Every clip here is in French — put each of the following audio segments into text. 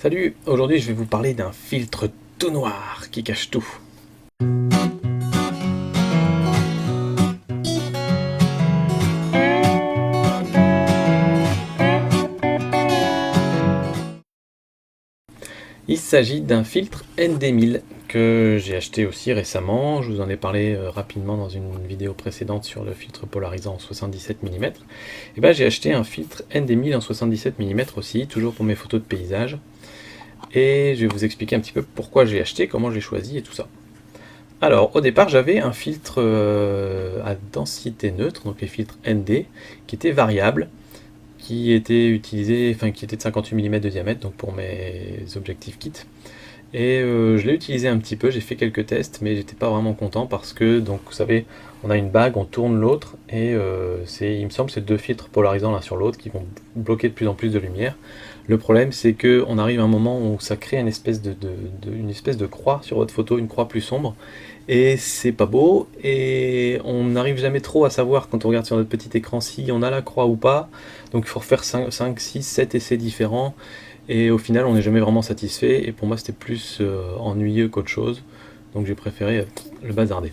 Salut, aujourd'hui je vais vous parler d'un filtre tout noir qui cache tout. Il s'agit d'un filtre ND1000 que j'ai acheté aussi récemment. Je vous en ai parlé rapidement dans une vidéo précédente sur le filtre polarisant en 77 mm. Et ben, j'ai acheté un filtre ND1000 en 77 mm aussi, toujours pour mes photos de paysage. Et je vais vous expliquer un petit peu pourquoi j'ai acheté, comment j'ai choisi et tout ça. Alors, au départ, j'avais un filtre à densité neutre, donc les filtres ND, qui était variable, qui était utilisé, enfin qui était de 58 mm de diamètre, donc pour mes objectifs kit. Et je l'ai utilisé un petit peu, j'ai fait quelques tests, mais j'étais pas vraiment content parce que, donc vous savez, on a une bague, on tourne l'autre, et il me semble c'est deux filtres polarisants l'un sur l'autre qui vont bloquer de plus en plus de lumière. Le problème, c'est que on arrive à un moment où ça crée une espèce de croix sur votre photo, une croix plus sombre, et c'est pas beau, et on n'arrive jamais trop à savoir quand on regarde sur notre petit écran si on a la croix ou pas. Donc il faut refaire 5, 6, 7 essais différents, et au final on n'est jamais vraiment satisfait, et pour moi c'était plus ennuyeux qu'autre chose, donc j'ai préféré le bazarder.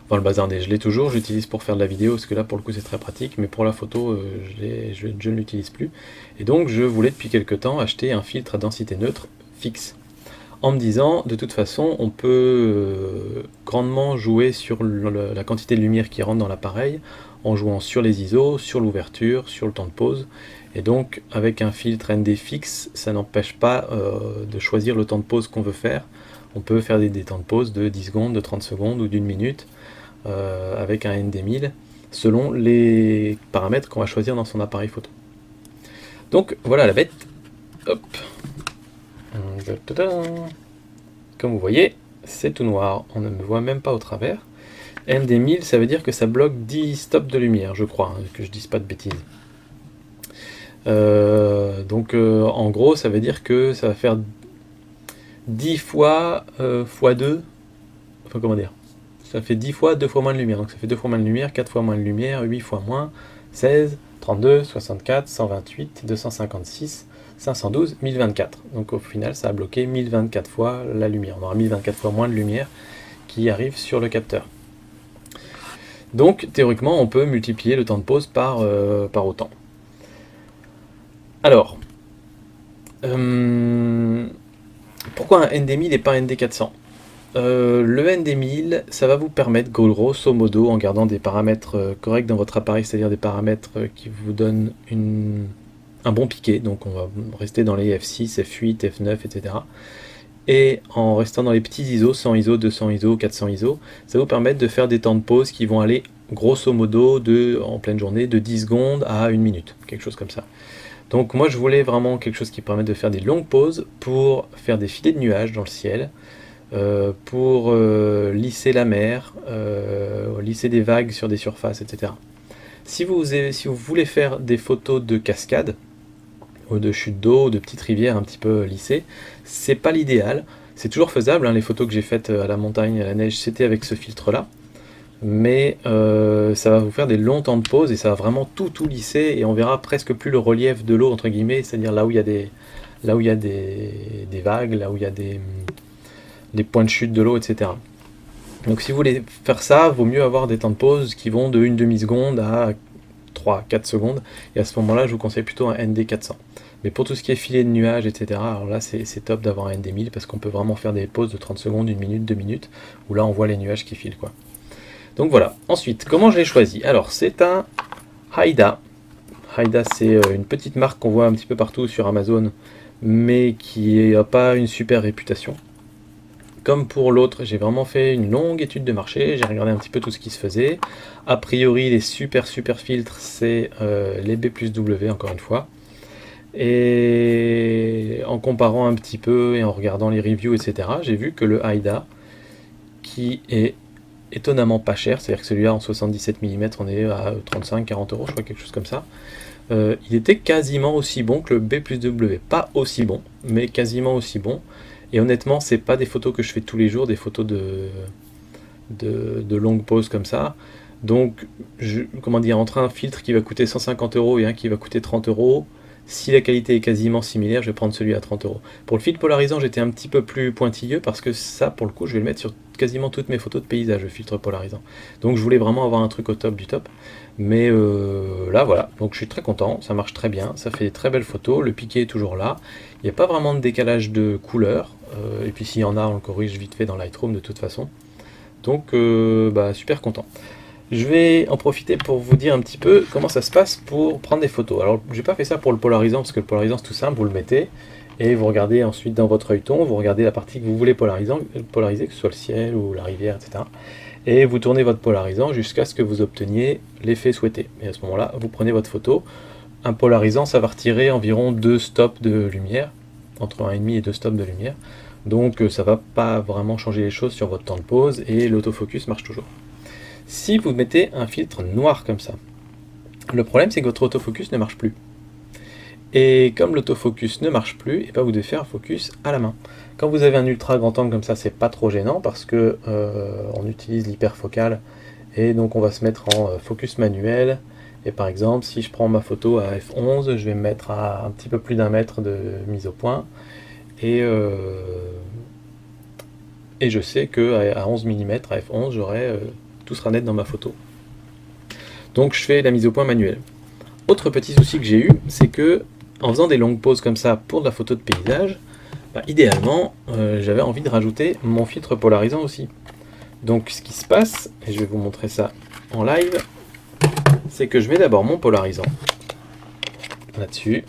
Enfin le bazarder, je l'ai toujours, j'utilise pour faire de la vidéo, parce que là pour le coup c'est très pratique, mais pour la photo je ne l'utilise plus. Et donc je voulais depuis quelques temps acheter un filtre à densité neutre fixe, en me disant de toute façon on peut grandement jouer sur la quantité de lumière qui rentre dans l'appareil, en jouant sur les ISO, sur l'ouverture, sur le temps de pause. Et donc avec un filtre ND fixe, ça n'empêche pas de choisir le temps de pause qu'on veut faire. On peut faire des temps de pause de 10 secondes, de 30 secondes ou d'une minute avec un ND1000 selon les paramètres qu'on va choisir dans son appareil photo. Donc voilà la bête. Hop. Comme vous voyez, c'est tout noir, on ne me voit même pas au travers. ND1000, ça veut dire que ça bloque 10 stops de lumière, je crois, que je dise pas de bêtises. En gros, ça veut dire que ça va faire 10 fois fois 2, enfin comment dire, ça fait 10 fois 2 fois moins de lumière, donc ça fait 2 fois moins de lumière, 4 fois moins de lumière, 8 fois moins, 16, 32, 64, 128, 256, 512, 1024. Donc au final, ça a bloqué 1024 fois la lumière. On aura 1024 fois moins de lumière qui arrive sur le capteur. Donc théoriquement, on peut multiplier le temps de pause par autant. Alors, pourquoi un ND1000 et pas un ND400 ? Le ND1000, ça va vous permettre, grosso modo, en gardant des paramètres corrects dans votre appareil, c'est-à-dire des paramètres qui vous donnent un bon piqué, donc on va rester dans les F6, F8, F9, etc. Et en restant dans les petits ISO, 100 ISO, 200 ISO, 400 ISO, ça va vous permettre de faire des temps de pause qui vont aller, grosso modo, en pleine journée, de 10 secondes à 1 minute, quelque chose comme ça. Donc moi je voulais vraiment quelque chose qui permette de faire des longues pauses pour faire des filets de nuages dans le ciel, pour lisser la mer, lisser des vagues sur des surfaces, etc. Si vous voulez faire des photos de cascades, ou de chutes d'eau, de petites rivières un petit peu lissées, c'est pas l'idéal. C'est toujours faisable, hein, les photos que j'ai faites à la montagne, à la neige, c'était avec ce filtre-là. Mais ça va vous faire des longs temps de pause et ça va vraiment tout lisser, et on verra presque plus le relief de l'eau, entre guillemets, c'est-à-dire là où il y a des vagues, là où il y a des points de chute de l'eau, etc. Donc si vous voulez faire ça, vaut mieux avoir des temps de pause qui vont de une demi-seconde à 3-4 secondes, et à ce moment-là, je vous conseille plutôt un ND400. Mais pour tout ce qui est filet de nuages, etc., alors là, c'est top d'avoir un ND1000 parce qu'on peut vraiment faire des pauses de 30 secondes, 1 minute, 2 minutes, où là, on voit les nuages qui filent, quoi. Donc voilà. Ensuite, comment je l'ai choisi ? Alors, c'est un Haida. Haida, c'est une petite marque qu'on voit un petit peu partout sur Amazon, mais qui n'a pas une super réputation. Comme pour l'autre, j'ai vraiment fait une longue étude de marché, j'ai regardé un petit peu tout ce qui se faisait. A priori, les super filtres, c'est les B+W, encore une fois. Et en comparant un petit peu et en regardant les reviews, etc., j'ai vu que le Haida, qui est étonnamment pas cher, c'est-à-dire que celui-là en 77 mm, on est à 35-40 euros, je crois, quelque chose comme ça. Il était quasiment aussi bon que le B+W. Pas aussi bon, mais quasiment aussi bon. Et honnêtement, c'est pas des photos que je fais tous les jours, des photos de longues pauses comme ça. Donc, comment dire, entre un filtre qui va coûter 150 euros et un qui va coûter 30 euros, Si la qualité est quasiment similaire, je vais prendre celui à 30 €. Pour le filtre polarisant, j'étais un petit peu plus pointilleux parce que ça, pour le coup, je vais le mettre sur quasiment toutes mes photos de paysage, le filtre polarisant. Donc je voulais vraiment avoir un truc au top du top. Mais là, voilà. Donc je suis très content, ça marche très bien, ça fait des très belles photos, le piqué est toujours là. Il n'y a pas vraiment de décalage de couleur. Et puis s'il y en a, on le corrige vite fait dans Lightroom de toute façon. Donc super content. Je vais en profiter pour vous dire un petit peu comment ça se passe pour prendre des photos. Alors, j'ai pas fait ça pour le polarisant, parce que le polarisant c'est tout simple, vous le mettez, et vous regardez ensuite dans votre œilleton, vous regardez la partie que vous voulez polariser, que ce soit le ciel ou la rivière, etc. Et vous tournez votre polarisant jusqu'à ce que vous obteniez l'effet souhaité. Et à ce moment-là, vous prenez votre photo. Un polarisant, ça va retirer environ 2 stops de lumière, entre 1,5 et 2 stops de lumière. Donc ça va pas vraiment changer les choses sur votre temps de pause, et l'autofocus marche toujours. Si vous mettez un filtre noir comme ça, le problème c'est que votre autofocus ne marche plus. Et comme l'autofocus ne marche plus, et vous devez faire un focus à la main. Quand vous avez un ultra grand angle comme ça, c'est pas trop gênant parce que on utilise l'hyperfocal et donc on va se mettre en focus manuel. Et par exemple, si je prends ma photo à f11, je vais me mettre à un petit peu plus d'1 mètre de mise au point. Et je sais que à 11 mm à f11, j'aurai tout sera net dans ma photo. Donc je fais la mise au point manuelle. Autre petit souci que j'ai eu, c'est que en faisant des longues pauses comme ça pour de la photo de paysage, idéalement j'avais envie de rajouter mon filtre polarisant aussi. Donc ce qui se passe, et je vais vous montrer ça en live, c'est que je mets d'abord mon polarisant là-dessus.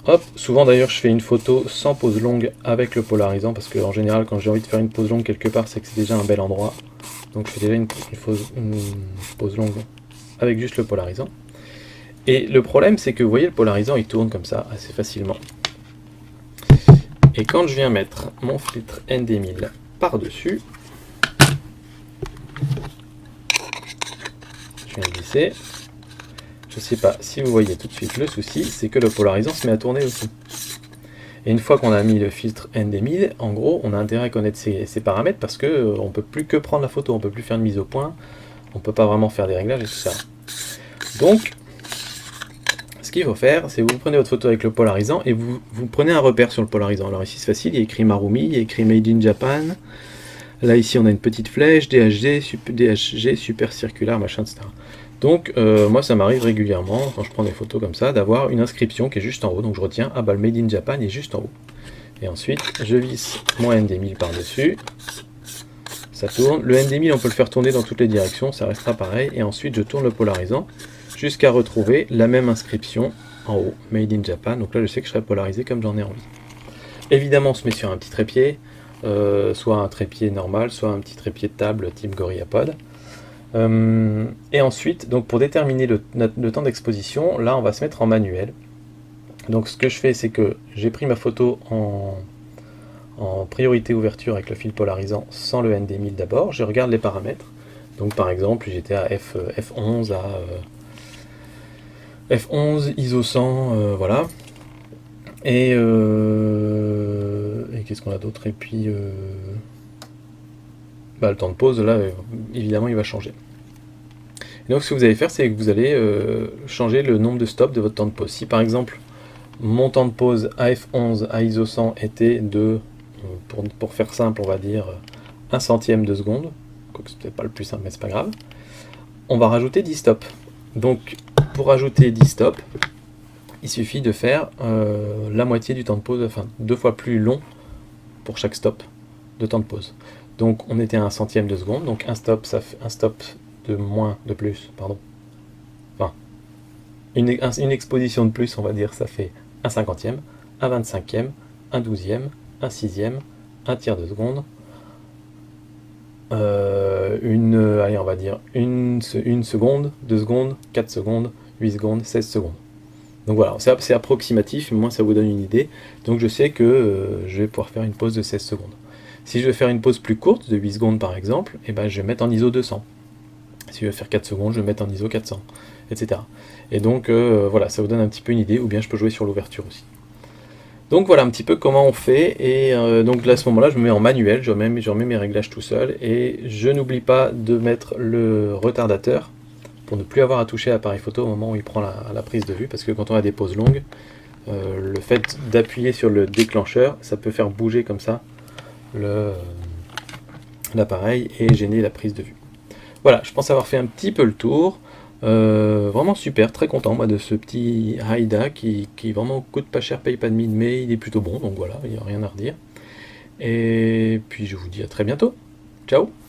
Hop, souvent d'ailleurs je fais une photo sans pause longue avec le polarisant, parce qu'en général quand j'ai envie de faire une pause longue quelque part, c'est que c'est déjà un bel endroit. Donc je fais déjà une pause longue avec juste le polarisant. Et le problème c'est que vous voyez, le polarisant il tourne comme ça assez facilement. Et quand je viens mettre mon filtre ND1000 par-dessus, je viens glisser. Je ne sais pas si vous voyez tout de suite le souci, c'est que le polarisant se met à tourner aussi. Et une fois qu'on a mis le filtre ND1000, en gros, on a intérêt à connaître ces paramètres parce qu'on ne peut plus que prendre la photo, on ne peut plus faire une mise au point, on ne peut pas vraiment faire des réglages et tout ça. Donc, ce qu'il faut faire, c'est vous prenez votre photo avec le polarisant et vous prenez un repère sur le polarisant. Alors ici c'est facile, il y a écrit Marumi, il y a écrit Made in Japan. Là ici on a une petite flèche, DHG, super circulaire, machin, etc. Donc moi ça m'arrive régulièrement, quand je prends des photos comme ça, d'avoir une inscription qui est juste en haut. Donc je retiens, le Made in Japan est juste en haut. Et ensuite je visse mon ND1000 par-dessus. Ça tourne. Le ND1000 on peut le faire tourner dans toutes les directions, ça restera pareil. Et ensuite je tourne le polarisant jusqu'à retrouver la même inscription en haut, Made in Japan. Donc là je sais que je serai polarisé comme j'en ai envie. Évidemment on se met sur un petit trépied, soit un trépied normal, soit un petit trépied de table type GorillaPod. Et ensuite, donc pour déterminer le temps d'exposition, là on va se mettre en manuel. Donc ce que je fais, c'est que j'ai pris ma photo en priorité ouverture avec le fil polarisant sans le ND1000 d'abord. Je regarde les paramètres. Donc par exemple, j'étais à F11 F11 ISO 100, voilà. Et qu'est-ce qu'on a d'autre? Et puis le temps de pause, là, évidemment, il va changer. Et donc, ce que vous allez faire, c'est que vous allez changer le nombre de stops de votre temps de pause. Si, par exemple, mon temps de pause à F11 à ISO 100 était de, pour faire simple, on va dire 1 centième de seconde, quoique c'est peut-être pas le plus simple, mais c'est pas grave, on va rajouter 10 stops. Donc, pour rajouter 10 stops, il suffit de faire la moitié du temps de pause, enfin 2 fois plus long pour chaque stop de temps de pause. Donc on était à 1 centième de seconde, donc un stop, ça fait un stop de moins, de plus, pardon. Enfin, une exposition de plus, on va dire, ça fait 1 cinquantième, 1 25e, 1 douzième, 1 sixième, 1 tiers de seconde, allez, on va dire une seconde, 2 secondes, 4 secondes, 8 secondes, 16 secondes. Donc voilà, c'est approximatif, mais moi ça vous donne une idée. Donc je sais que je vais pouvoir faire une pause de 16 secondes. Si je veux faire une pause plus courte, de 8 secondes par exemple, je vais mettre en ISO 200. Si je veux faire 4 secondes, je vais mettre en ISO 400, etc. Et donc voilà, ça vous donne un petit peu une idée, ou bien je peux jouer sur l'ouverture aussi. Donc voilà un petit peu comment on fait, et donc là, à ce moment-là, je me mets en manuel, je remets mes réglages tout seul, et je n'oublie pas de mettre le retardateur pour ne plus avoir à toucher à l'appareil photo au moment où il prend la prise de vue, parce que quand on a des pauses longues, le fait d'appuyer sur le déclencheur, ça peut faire bouger comme ça l'appareil et gêner la prise de vue. Voilà, je pense avoir fait un petit peu le tour. Vraiment super, très content moi de ce petit Haida qui vraiment coûte pas cher, paye pas de mine, mais il est plutôt bon, donc voilà, il n'y a rien à redire. Et puis je vous dis à très bientôt. Ciao!